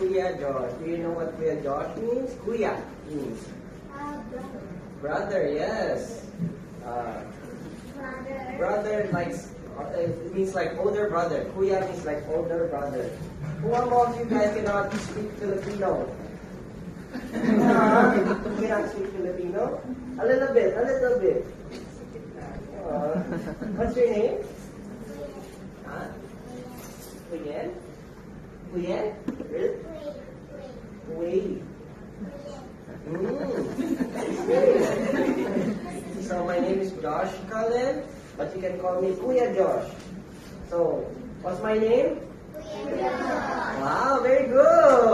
Kuya Josh. Do you know what Kuya Josh means? Kuya means brother, yes. Brother likes, it means like older brother. Kuya means like older brother. Who among you guys cannot speak Filipino? You cannot speak Filipino? A little bit, a little bit. What's your name? Huh? Kuyen? Kuyen? Really? Wait. So my name is Josh Cullen, but you can call me Kuya Josh. So, what's my name? Kuya Josh. Wow, very good.